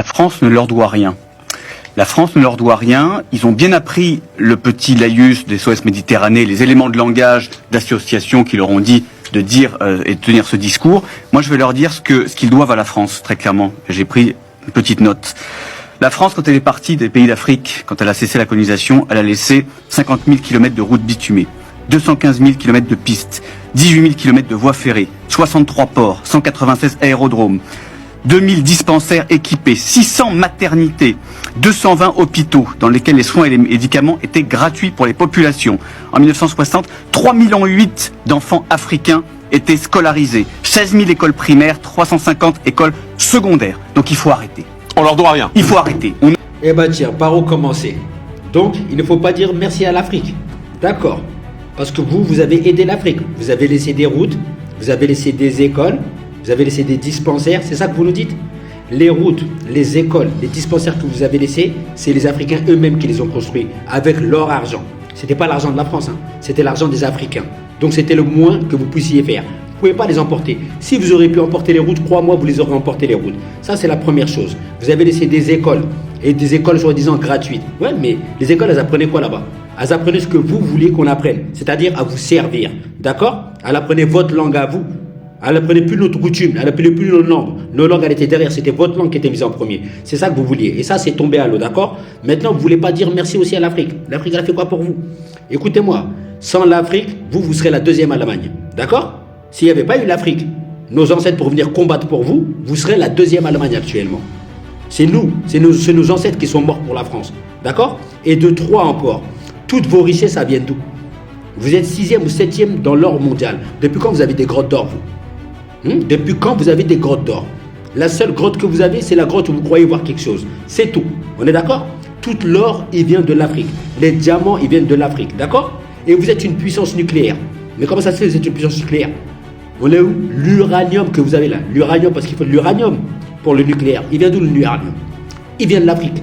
La France ne leur doit rien. La France ne leur doit rien. Ils ont bien appris le petit laïus des SOS Méditerranée, les éléments de langage d'association qui leur ont dit de dire et de tenir ce discours. Moi, je vais leur dire ce qu'ils doivent à la France, très clairement. J'ai pris une petite note. La France, quand elle est partie des pays d'Afrique, quand elle a cessé la colonisation, elle a laissé 50 000 km de routes bitumées, 215 000 km de pistes, 18 000 km de voies ferrées, 63 ports, 196 aérodromes, 2000 dispensaires équipés, 600 maternités, 220 hôpitaux dans lesquels les soins et les médicaments étaient gratuits pour les populations. En 1960, 3,8 millions d'enfants africains étaient scolarisés, 16 000 écoles primaires, 350 écoles secondaires. Donc il faut arrêter. On leur doit rien. Il faut arrêter. Eh ben tiens, par où commencer? Donc, il ne faut pas dire merci à l'Afrique. D'accord. Parce que vous avez aidé l'Afrique. Vous avez laissé des routes, vous avez laissé des écoles, vous avez laissé des dispensaires. C'est ça que vous nous dites? Les routes, les écoles, les dispensaires que vous avez laissés, c'est les Africains eux-mêmes qui les ont construits avec leur argent. C'était pas l'argent de la France, hein. C'était l'argent des Africains. Donc c'était le moins que vous puissiez faire. Vous ne pouvez pas les emporter. Si vous auriez pu emporter les routes, crois-moi, vous les aurez emporté les routes. Ça, c'est la première chose. Vous avez laissé des écoles, et des écoles soi-disant gratuites. Ouais, mais les écoles, elles apprenaient quoi là-bas? Elles apprenaient ce que vous vouliez qu'on apprenne, c'est-à-dire à vous servir. D'accord? Elles apprenaient votre langue à vous. Elle n'apprenait plus notre coutume, elle n'apprenait plus nos langues. Nos langues, elle était derrière, c'était votre langue qui était mise en premier. C'est ça que vous vouliez. Et ça, c'est tombé à l'eau, d'accord? Maintenant, vous ne voulez pas dire merci aussi à l'Afrique. L'Afrique, elle a fait quoi pour vous? Écoutez-moi, sans l'Afrique, vous serez la deuxième Allemagne. D'accord? S'il n'y avait pas eu l'Afrique, nos ancêtres pour venir combattre pour vous, vous serez la deuxième Allemagne actuellement. C'est nous, c'est nos ancêtres qui sont morts pour la France. D'accord? Et de trois encore. Toutes vos richesses, ça vient d'où? Vous êtes 6e ou 7e dans l'or mondial. Depuis quand vous avez des grottes d'or, vous? Depuis quand vous avez des grottes d'or? La seule grotte que vous avez, c'est la grotte où vous croyez voir quelque chose. C'est tout. On est d'accord? Tout l'or, il vient de l'Afrique. Les diamants, ils viennent de l'Afrique. D'accord? Et vous êtes une puissance nucléaire. Mais comment ça se fait que vous êtes une puissance nucléaire? On est où? L'uranium que vous avez là. L'uranium, parce qu'il faut de l'uranium pour le nucléaire. Il vient d'où l'uranium? Il vient de l'Afrique.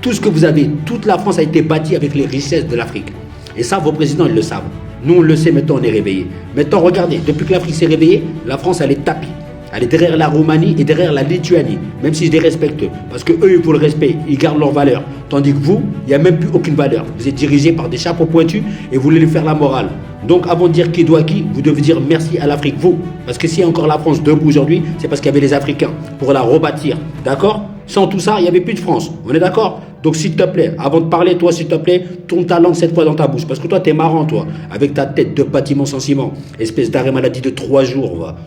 Tout ce que vous avez, toute la France a été bâtie avec les richesses de l'Afrique. Et ça, vos présidents, ils le savent. Nous, on le sait, maintenant, on est réveillés. Maintenant, regardez, depuis que l'Afrique s'est réveillée, la France, elle est tapie. Elle est derrière la Roumanie et derrière la Lituanie, même si je les respecte. Parce que eux, pour le respect, ils gardent leurs valeurs. Tandis que vous, il n'y a même plus aucune valeur. Vous êtes dirigés par des chapeaux pointus et vous voulez lui faire la morale. Donc, avant de dire qui doit qui, vous devez dire merci à l'Afrique, vous. Parce que s'il y a encore la France debout aujourd'hui, c'est parce qu'il y avait les Africains pour la rebâtir. D'accord? Sans tout ça, il n'y avait plus de France. On est d'accord? Donc, s'il te plaît, avant de parler, toi, s'il te plaît, tourne ta langue cette fois dans ta bouche. Parce que toi, t'es marrant, toi, avec ta tête de bâtiment sans ciment. Espèce d'arrêt maladie de 3 jours, va.